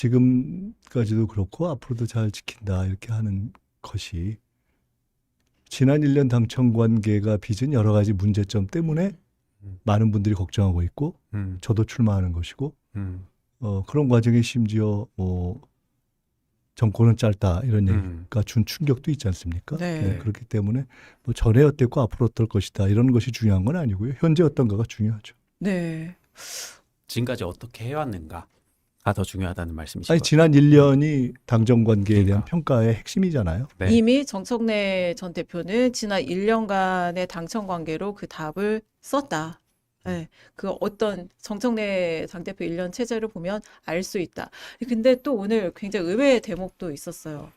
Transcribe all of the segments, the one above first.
지금까지도 그렇고 앞으로도 잘 지킨다 이렇게 하는 것이 지난 1년 당청 관계가 빚은 여러 가지 문제점 때문에 많은 분들이 걱정하고 있고 저도 출마하는 것이고 그런 과정에 심지어 뭐 정권은 짧다 이런 얘기가 준 충격도 있지 않습니까? 네. 그렇기 때문에 뭐 전에 어땠고 앞으로 어떨 것이다 이런 것이 중요한 건 아니고요. 현재 어떤가가 중요하죠. 네. 지금까지 어떻게 해왔는가가 더 중요하다는 말씀이시죠? 아니 지난 1년이 당정 관계에 대한 그러니까. 평가의 핵심이잖아요. 네. 이미 정청래 전 대표는 지난 1년간의 당청 관계로 그 답을 썼다. 네, 그 어떤 정청래 당대표 1년 체제를 보면 알 수 있다. 근데 또 오늘 굉장히 의외의 대목도 있었어요.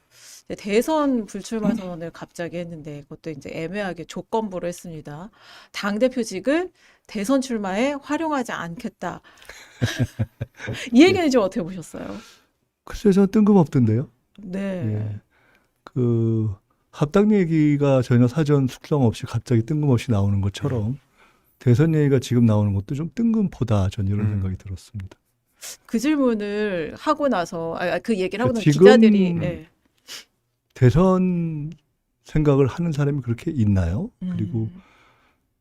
대선 불출마 선언을 갑자기 했는데 그것도 이제 애매하게 조건부로 했습니다. 당대표직을 대선 출마에 활용하지 않겠다. 이 얘기는 좀 어떻게 보셨어요? 글쎄요, 저는 뜬금없던데요. 네. 예. 그 합당 얘기가 전혀 사전 숙성 없이 갑자기 뜬금없이 나오는 것처럼 대선 얘기가 지금 나오는 것도 좀 뜬금포다 전 이런 생각이 들었습니다. 그 질문을 하고 나서 그 얘기를 하고 나서 지금 기자들이 네. 대선 생각을 하는 사람이 그렇게 있나요? 그리고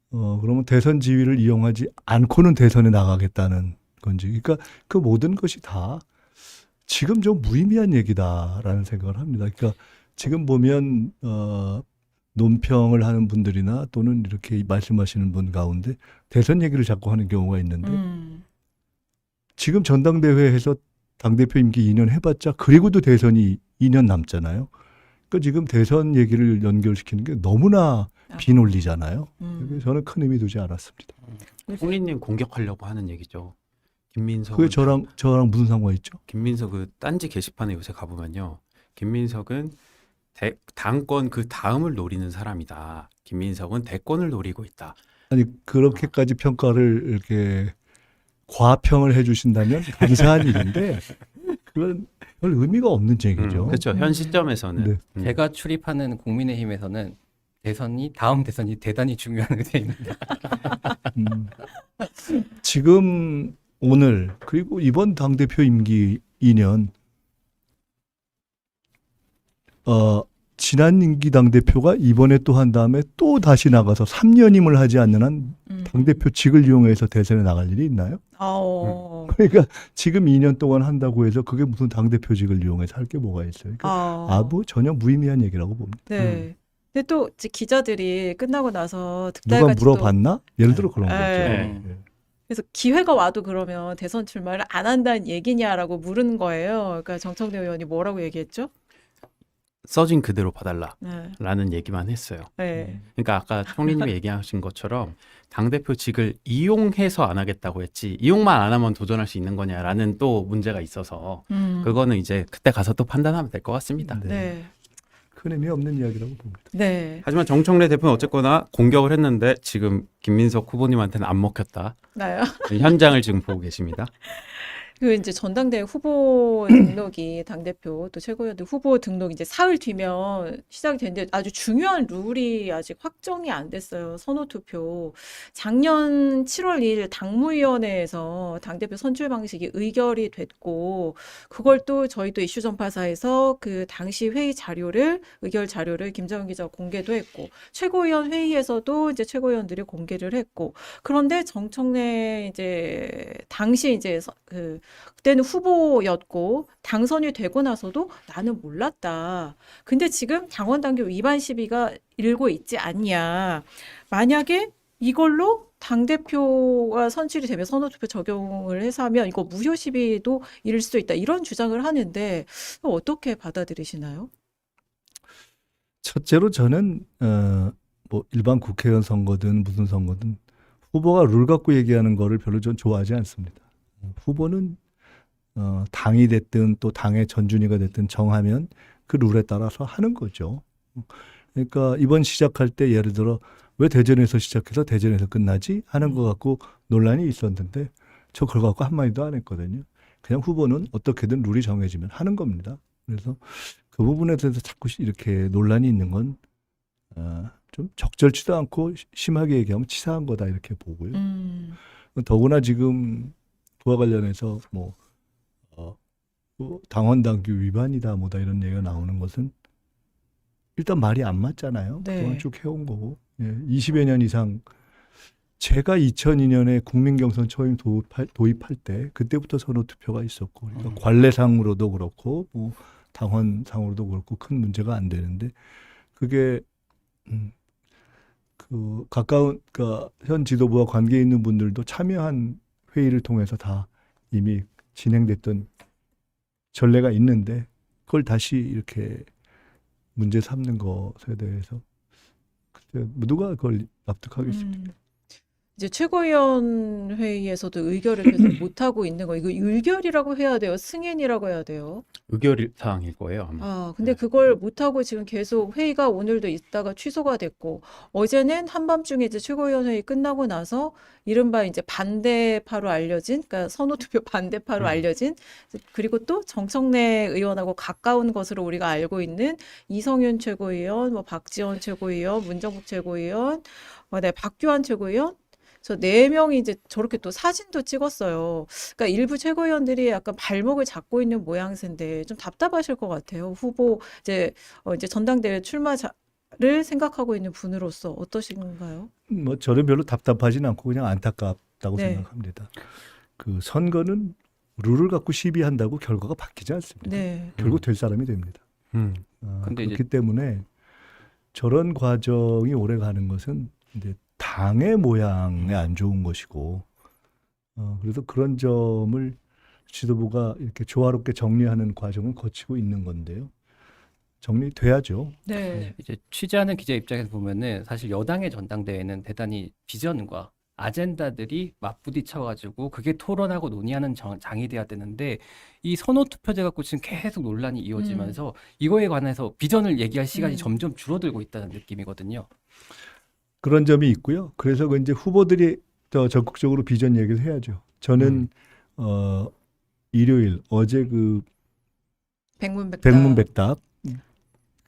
그러면 대선 지위를 이용하지 않고는 대선에 나가겠다는 건지. 그러니까 그 모든 것이 다 지금 좀 무의미한 얘기다라는 생각을 합니다. 그러니까 지금 보면 논평을 하는 분들이나 또는 이렇게 말씀하시는 분 가운데 대선 얘기를 자꾸 하는 경우가 있는데 지금 전당대회에서 당대표 임기 2년 해봤자 그리고도 대선이 2년 남잖아요. 그러니까 지금 대선 얘기를 연결시키는 게 너무나 비논리잖아요. 그래서 저는 큰 의미 두지 않았습니다. 홍리님 공격하려고 하는 얘기죠. 김민석. 그게 저랑 무슨 상관이 있죠? 김민석 그 딴지 게시판에 요새 가보면요. 김민석은 당권 그 다음을 노리는 사람이다. 김민석은 대권을 노리고 있다. 아니 그렇게까지 평가를 이렇게 과평을 해주신다면 감사한 일인데 그건 별 의미가 없는 얘기죠. 그렇죠. 현 시점에서는. 네. 제가 출입하는 국민의힘에서는 다음 대선이 대단히 중요한 의제입니다. 지금 오늘 그리고 이번 당대표 임기 2년 지난 임기 당대표가 이번에 또 한 다음에 또 다시 나가서 3년임을 하지 않는 한 당대표직을 이용해서 대선에 나갈 일이 있나요? 그러니까 지금 2년 동안 한다고 해서 그게 무슨 당대표직을 이용해서 할 게 뭐가 있어요. 그러니까 뭐 전혀 무의미한 얘기라고 봅니다. 네. 근데 또 이제 기자들이 끝나고 나서 누가 득달같이 물어봤나? 예를 들어 그런 거죠. 네. 예. 그래서 기회가 와도 그러면 대선 출마를 안 한다는 얘기냐라고 물은 거예요. 그러니까 정청래 의원이 뭐라고 얘기했죠? 써진 그대로 봐달라라는 네. 얘기만 했어요. 네. 그러니까 아까 총리님이 얘기하신 것처럼 당대표직을 이용해서 안 하겠다고 했지 이용만 안 하면 도전할 수 있는 거냐라는 또 문제가 있어서 그거는 이제 그때 가서 또 판단하면 될 것 같습니다. 네. 큰 의미 없는 이야기라고 봅니다. 네. 하지만 정청래 대표는 어쨌거나 공격을 했는데 지금 김민석 후보님한테는 안 먹혔다. 나요? 현장을 지금 보고 계십니다. 그 이제 전당대회 후보 등록이 당대표 또 최고위원들 후보 등록 이제 사흘 뒤면 시작이 되는데 아주 중요한 룰이 아직 확정이 안 됐어요. 선호 투표. 작년 7월 2일 당무위원회에서 당대표 선출 방식이 의결이 됐고 그걸 또 저희도 이슈 전파사에서 그 당시 회의 자료를 의결 자료를 김정은 기자가 공개도 했고 최고위원 회의에서도 이제 최고위원들이 공개를 했고 그런데 정청래 이제 당시 이제 그때는 후보였고 당선이 되고 나서도 나는 몰랐다. 근데 지금 당원당규 위반 시비가 일고 있지 않냐. 만약에 이걸로 당대표가 선출이 되면 선호투표 적용을 해서 하면 이거 무효 시비도 일을 수도 있다. 이런 주장을 하는데 어떻게 받아들이시나요? 첫째로 저는 뭐 일반 국회의원 선거든 무슨 선거든 후보가 룰 갖고 얘기하는 거를 별로 전 좋아하지 않습니다. 후보는 당이 됐든 또 당의 전준위가 됐든 정하면 그 룰에 따라서 하는 거죠. 그러니까 이번 시작할 때 예를 들어 왜 대전에서 시작해서 대전에서 끝나지 하는 거 갖고 논란이 있었는데 저 그걸 갖고 한마디도 안 했거든요. 그냥 후보는 어떻게든 룰이 정해지면 하는 겁니다. 그래서 그 부분에 대해서 자꾸 이렇게 논란이 있는 건 좀 적절치도 않고 심하게 얘기하면 치사한 거다 이렇게 보고요. 더구나 지금 그와 관련해서 뭐 당원 당규 위반이다 뭐다 이런 얘기가 나오는 것은 일단 말이 안 맞잖아요. 네. 그동안 쭉 해온 거고. 예, 20여 년 이상 제가 2002년에 국민경선 처음 도입할 때 그때부터 선호투표가 있었고 그러니까 관례상으로도 그렇고 뭐 당원상으로도 그렇고 큰 문제가 안 되는데 그게 그 가까운 그러니까 현 지도부와 관계 있는 분들도 참여한 회의를 통해서 다 이미 진행됐던 전례가 있는데 그걸 다시 이렇게 문제 삼는 것에 대해서 글쎄 누가 그걸 납득하겠습니까? 이제 최고위원 회의에서도 의결을 계속 못 하고 있는 거. 이거 의결이라고 해야 돼요? 승인이라고 해야 돼요? 의결 사항일 거예요, 아마. 아, 근데 그걸 못 하고 지금 계속 회의가 오늘도 있다가 취소가 됐고 어제는 한밤중에 이제 최고위원 회의 끝나고 나서 이른바 이제 반대파로 알려진 그러니까 선호투표 반대파로 알려진 그리고 또 정청래 의원하고 가까운 것으로 우리가 알고 있는 이성윤 최고위원, 뭐 박지원 최고위원, 문정국 최고위원, 네, 박규환 최고위원 저 4명이 이제 저렇게 또 사진도 찍었어요. 그러니까 일부 최고위원들이 약간 발목을 잡고 있는 모양새인데 좀 답답하실 것 같아요. 후보 이제 전당대회 출마를 생각하고 있는 분으로서 어떠신가요? 뭐 저는 별로 답답하진 않고 그냥 안타깝다고 네. 생각합니다. 그 선거는 룰을 갖고 시비한다고 결과가 바뀌지 않습니다. 네. 결국 될 사람이 됩니다. 근데 그렇기 때문에 저런 과정이 오래 가는 것은 이제 당의 모양에 안 좋은 것이고 그래서 그런 점을 지도부가 이렇게 조화롭게 정리하는 과정을 거치고 있는 건데요. 정리돼야죠. 네. 이제 취재하는 기자 입장에서 보면은 사실 여당의 전당대회는 대단히 비전과 아젠다들이 맞부딪혀가지고 그게 토론하고 논의하는 장이 돼야 되는데 이 선호투표제 갖고 지금 계속 논란이 이어지면서 이거에 관해서 비전을 얘기할 시간이 점점 줄어들고 있다는 느낌이거든요. 그런 점이 있고요. 그래서 그 이제 후보들이 더 적극적으로 비전 얘기를 해야죠. 저는 일요일 어제 그 백문백답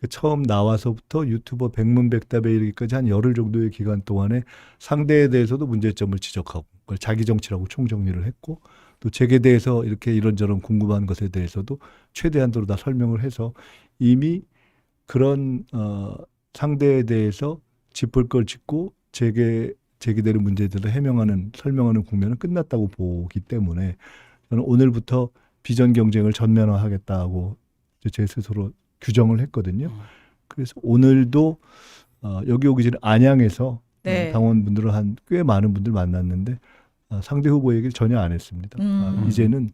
그 처음 나와서부터 유튜버 백문백답에 이르기까지 한 열흘 정도의 기간 동안에 상대에 대해서도 문제점을 지적하고 그걸 자기 정치라고 총정리를 했고 또 제게 대해서 이렇게 이런저런 궁금한 것에 대해서도 최대한도로 다 설명을 해서 이미 그런 상대에 대해서 짚을 걸 짚고 제기되는 문제들을 설명하는 국면은 끝났다고 보기 때문에 저는 오늘부터 비전 경쟁을 전면화하겠다고 제 스스로 규정을 했거든요. 그래서 오늘도 여기 오기 전에 안양에서 네. 당원분들을 한 꽤 많은 분들 만났는데 상대 후보 얘기를 전혀 안 했습니다. 이제는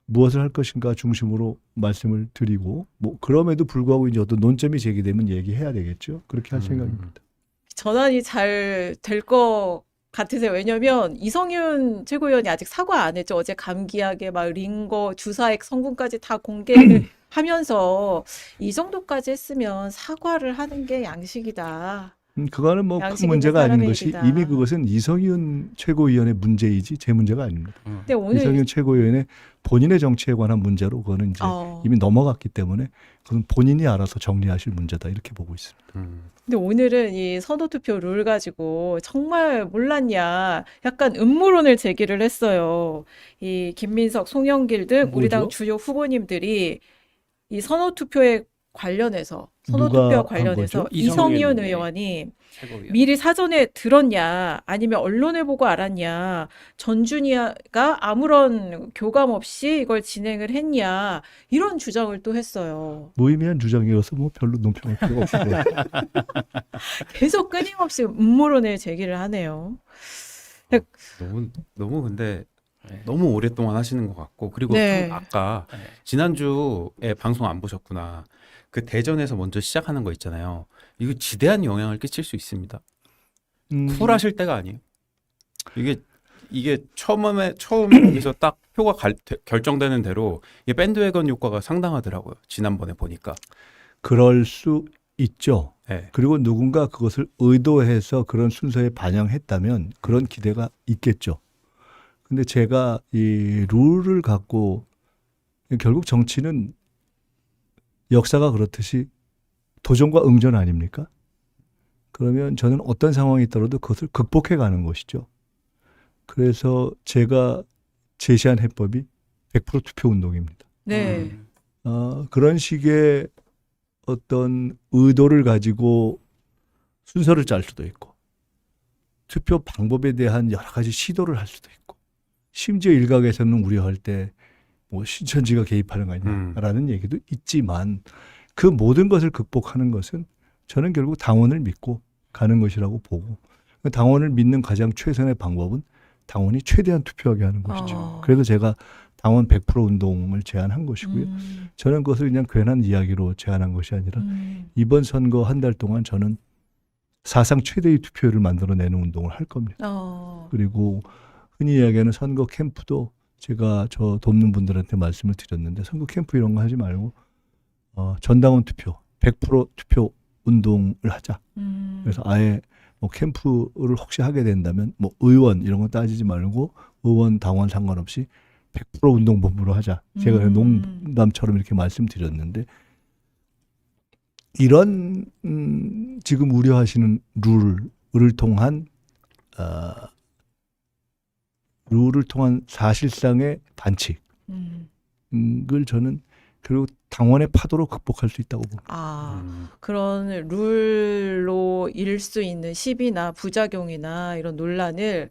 무엇을 할 것인가 중심으로 말씀을 드리고 뭐 그럼에도 불구하고 이제 어떤 논점이 제기되면 얘기해야 되겠죠. 그렇게 할 생각입니다. 전환이 잘 될 것 같으세요? 왜냐면 이성윤 최고위원이 아직 사과 안 했죠. 어제 감기약에 막 링거, 주사액 성분까지 다 공개를 하면서 이 정도까지 했으면 사과를 하는 게 양식이다. 그거는 뭐 양식 큰 있는 문제가 아닌 사람의 것이 일이다. 이미 그것은 이성윤 최고위원의 문제이지 제 문제가 아닙니다. 근데 오늘 이성윤 최고위원의 본인의 정치에 관한 문제로 그거는 이제 이미 넘어갔기 때문에 그건 본인이 알아서 정리하실 문제다 이렇게 보고 있습니다. 근데 오늘은 이 선호투표 룰 가지고 정말 몰랐냐 약간 음모론을 제기를 했어요. 이 김민석, 송영길 등 우리 당 뭐죠? 주요 후보님들이 이 선호투표에 관련해서 누가 선호투표와 한 관련해서 거죠? 이성윤 이성윤 의원이 최고위원. 미리 사전에 들었냐 아니면 언론을 보고 알았냐 전준희가 아무런 교감 없이 이걸 진행을 했냐 이런 주장을 또 했어요. 무의미한 주장이어서 뭐 별로 논평할 필요가 없을 것 같아요. 계속 끊임없이 음모론을 제기를 하네요. 너무 근데 네. 너무 오랫동안 하시는 것 같고 그리고 네. 좀 아까 네. 지난주에 방송 안 보셨구나. 그 대전에서 먼저 시작하는 거 있잖아요. 이거 지대한 영향을 끼칠 수 있습니다. 쿨하실 때가 아니에요. 이게 처음에 여기서 딱 표가 결정되는 대로 이게 밴드웨건 효과가 상당하더라고요. 지난번에 보니까. 그럴 수 있죠. 네. 그리고 누군가 그것을 의도해서 그런 순서에 반영했다면 그런 기대가 있겠죠. 근데 제가 이 룰을 갖고 결국 정치는 역사가 그렇듯이 도전과 응전 아닙니까? 그러면 저는 어떤 상황이 있더라도 그것을 극복해 가는 것이죠. 그래서 제가 제시한 해법이 100% 투표 운동입니다. 네. 그런 식의 어떤 의도를 가지고 순서를 짤 수도 있고 투표 방법에 대한 여러 가지 시도를 할 수도 있고 심지어 일각에서는 우려할 때 뭐 신천지가 개입하는 거 아니냐라는 얘기도 있지만 그 모든 것을 극복하는 것은 저는 결국 당원을 믿고 가는 것이라고 보고 당원을 믿는 가장 최선의 방법은 당원이 최대한 투표하게 하는 것이죠. 그래서 제가 당원 100% 운동을 제안한 것이고요. 저는 그것을 그냥 괜한 이야기로 제안한 것이 아니라 이번 선거 한 달 동안 저는 사상 최대의 투표율을 만들어내는 운동을 할 겁니다. 그리고 흔히 이야기하는 선거 캠프도 제가 저 돕는 분들한테 말씀을 드렸는데 선거 캠프 이런 거 하지 말고 전당원 투표 100% 투표 운동을 하자. 그래서 아예 뭐 캠프를 혹시 하게 된다면 뭐 의원 이런 거 따지지 말고 의원 당원 상관없이 100% 운동본부로 하자. 제가 농담처럼 이렇게 말씀드렸는데 이런 지금 우려하시는 룰을 통한 사실상의 반칙을 저는 결국 당원의 파도로 극복할 수 있다고 봅니다. 그런 룰로 일 수 있는 시비나 부작용이나 이런 논란을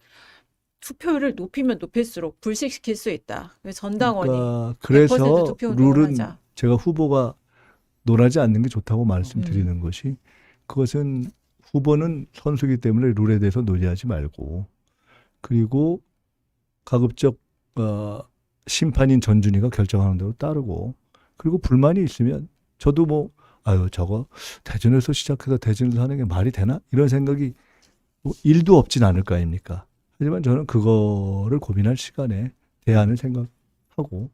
투표율을 높이면 높일수록 불식시킬 수 있다. 전당원이 그러니까 그래서 100% 투표 운동을 룰은 하자. 제가 후보가 논하지 않는 게 좋다고 말씀드리는 것이 그것은 후보는 선수이기 때문에 룰에 대해서 논의하지 말고 그리고 가급적 심판인 전준희가 결정하는 대로 따르고 그리고 불만이 있으면 저도 뭐 저거 대전에서 시작해서 대전에서 하는 게 말이 되나? 이런 생각이 뭐 일도 없진 않을 거 아닙니까? 하지만 저는 그거를 고민할 시간에 대안을 생각하고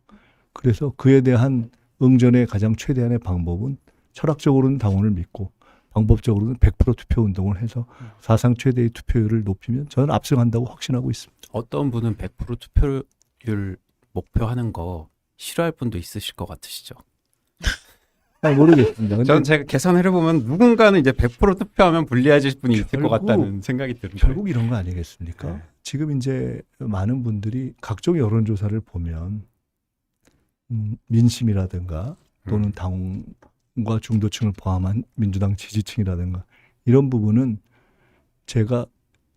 그래서 그에 대한 응전의 가장 최대한의 방법은 철학적으로는 당원을 믿고 방법적으로는 100% 투표 운동을 해서 사상 최대의 투표율을 높이면 저는 압승한다고 확신하고 있습니다. 어떤 분은 100% 투표율 목표하는 거 싫어할 분도 있으실 것 같으시죠? 모르겠습니다. 근데 저는 제가 계산을 해보면 누군가는 이제 100% 투표하면 불리해질 분이 있을 것 결국- 같다는 생각이 듭니다. 결국 이런 거 아니겠습니까? 네. 지금 이제 많은 분들이 각종 여론조사를 보면 민심이라든가 또는 당과 중도층을 포함한 민주당 지지층이라든가 이런 부분은 제가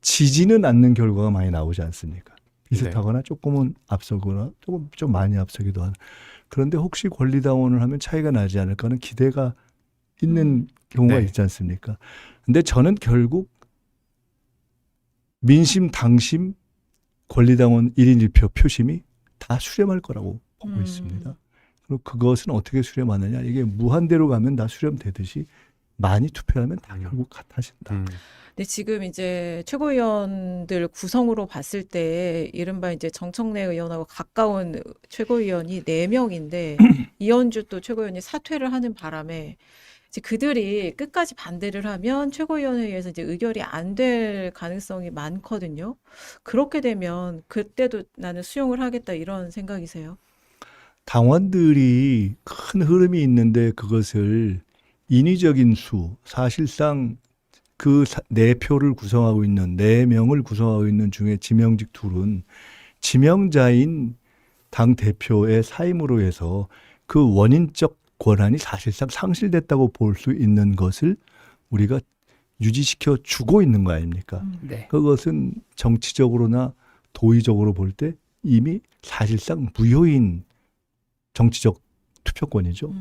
지지는 않는 결과가 많이 나오지 않습니까? 비슷하거나 조금은 앞서거나 조금 좀 많이 앞서기도 하는. 그런데 혹시 권리당원을 하면 차이가 나지 않을까 하는 기대가 있는 경우가 네. 있지 않습니까? 근데 저는 결국 민심, 당심, 권리당원 1인 1표 표심이 다 수렴할 거라고 보고 있습니다. 그리고 그것은 어떻게 수렴하느냐. 이게 무한대로 가면 다 수렴되듯이 많이 투표하면 다 결국 같아진다. 근데 지금 이제 최고위원들 구성으로 봤을 때 이른바 이제 정청래 의원하고 가까운 최고위원이 4명인데 이현주 또 최고위원이 사퇴를 하는 바람에 이제 그들이 끝까지 반대를 하면 최고위원회의에서 이제 의결이 안 될 가능성이 많거든요. 그렇게 되면 그때도 나는 수용을 하겠다 이런 생각이세요? 당원들이 큰 흐름이 있는데 그것을 인위적인 수, 사실상 그 4표를 구성하고 있는 4명을 구성하고 있는 중에 지명직 둘은 지명자인 당 대표의 사임으로 해서 그 원인적 권한이 사실상 상실됐다고 볼 수 있는 것을 우리가 유지시켜 주고 있는 거 아닙니까? 네. 그것은 정치적으로나 도의적으로 볼 때 이미 사실상 무효인 정치적 투표권이죠.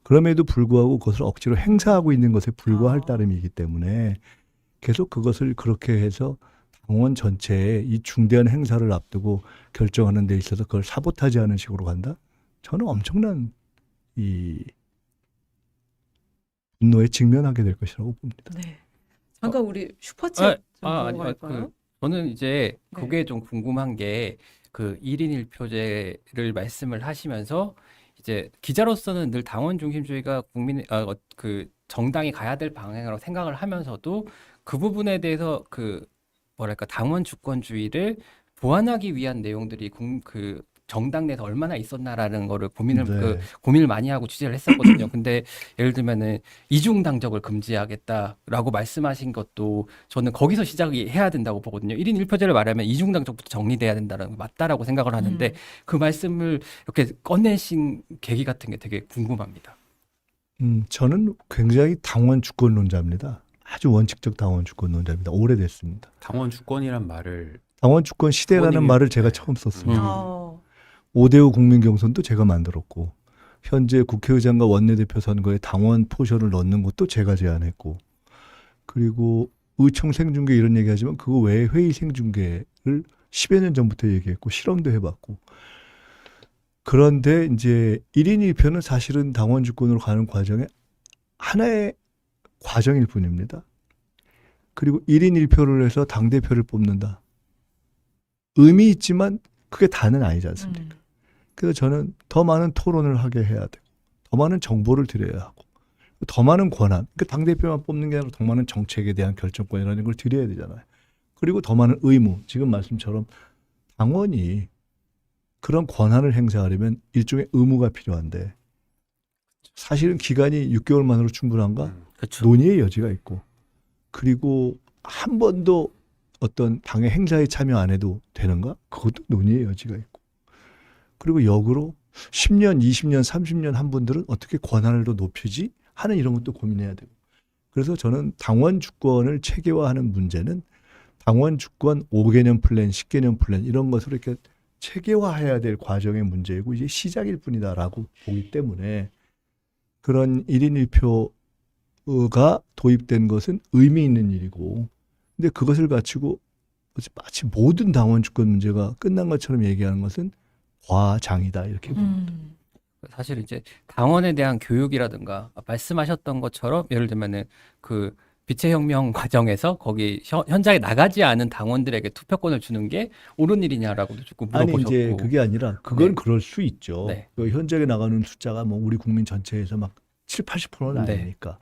그럼에도 불구하고 그것을 억지로 행사하고 있는 것에 불과할 따름이기 때문에 계속 그것을 그렇게 해서 당원 전체에 이 중대한 행사를 앞두고 결정하는 데 있어서 그걸 사보타지하는 식으로 간다? 저는 엄청난 이 분노에 직면하게 될 것이라고 봅니다. 네. 잠깐 우리 슈퍼챗 좀 보고 갈까요? 저는 이제 네. 그게 좀 궁금한 게 그 1인 1표제를 말씀을 하시면서 이제 기자로서는 늘 당원 중심주의가 그 정당이 가야 될 방향이라고 생각을 하면서도 그 부분에 대해서 그 뭐랄까 당원 주권주의를 보완하기 위한 내용들이 정당 내에서 얼마나 있었나라는 거를 네. 고민을 많이 하고 취재를 했었거든요. 근데 예를 들면은 이중 당적을 금지하겠다라고 말씀하신 것도 저는 거기서 시작이 해야 된다고 보거든요. 1인 1표제를 말하면 이중 당적부터 정리돼야 된다는 게 맞다라고 생각을 하는데 그 말씀을 이렇게 꺼내신 계기 같은 게 되게 궁금합니다. 저는 굉장히 당원 주권론자입니다. 아주 원칙적 당원 주권론자입니다. 오래됐습니다. 당원 주권이란 말을 당원 주권 시대라는 의원님이- 말을 제가 처음 썼습니다. 어. 5대5 국민경선도 제가 만들었고 현재 국회의장과 원내대표 선거에 당원 포션을 넣는 것도 제가 제안했고 그리고 의총 생중계 이런 얘기하지만 그거 외에 회의 생중계를 10여 년 전부터 얘기했고 실험도 해봤고 그런데 이제 1인 1표는 사실은 당원 주권으로 가는 과정에 하나의 과정일 뿐입니다. 그리고 1인 1표를 해서 당대표를 뽑는다. 의미 있지만 그게 다는 아니지 않습니까? 그래서 저는 더 많은 토론을 하게 해야 되고 더 많은 정보를 드려야 하고 더 많은 권한, 그 당대표만 뽑는 게 아니라 더 많은 정책에 대한 결정권이라는 걸 드려야 되잖아요. 그리고 더 많은 의무, 지금 말씀처럼 당원이 그런 권한을 행사하려면 일종의 의무가 필요한데 사실은 기간이 6개월 만으로 충분한가? 그렇죠. 논의의 여지가 있고 그리고 한 번도 어떤 당의 행사에 참여 안 해도 되는가? 그것도 논의의 여지가 있고 그리고 역으로 10년, 20년, 30년 한 분들은 어떻게 권한을 더 높이지? 하는 이런 것도 고민해야 되고 그래서 저는 당원 주권을 체계화하는 문제는 당원 주권 5개년 플랜, 10개년 플랜 이런 것으로 이렇게 체계화해야 될 과정의 문제이고 이제 시작일 뿐이다라고 보기 때문에 그런 1인 1표가 도입된 것은 의미 있는 일이고 근데 그것을 가지고 마치 모든 당원 주권 문제가 끝난 것처럼 얘기하는 것은 과장이다 이렇게 봅니다. 사실 이제 당원에 대한 교육이라든가 말씀하셨던 것처럼 예를 들면은 그 빛의 혁명 과정에서 거기 현장에 나가지 않은 당원들에게 투표권을 주는 게 옳은 일이냐라고도 조금 아니 물어보셨고. 이제 그게 아니라 그건 네. 그럴 수 있죠. 네. 그 현장에 나가는 숫자가 뭐 우리 국민 전체에서 막 7, 80%는 네. 아니니까.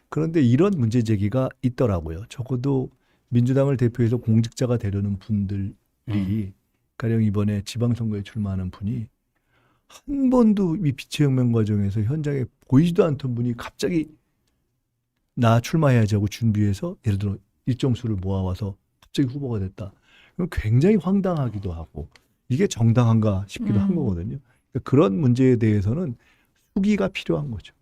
그런데 이런 문제 제기가 있더라고요. 적어도 민주당을 대표해서 공직자가 되려는 분들이 가령 이번에 지방선거에 출마하는 분이 한 번도 이 빛의 혁명 과정에서 현장에 보이지도 않던 분이 갑자기 나 출마해야지 하고 준비해서 예를 들어 일정 수를 모아와서 갑자기 후보가 됐다. 그럼 굉장히 황당하기도 하고 이게 정당한가 싶기도 한 거거든요. 그러니까 그런 문제에 대해서는 수기가 필요한 거죠.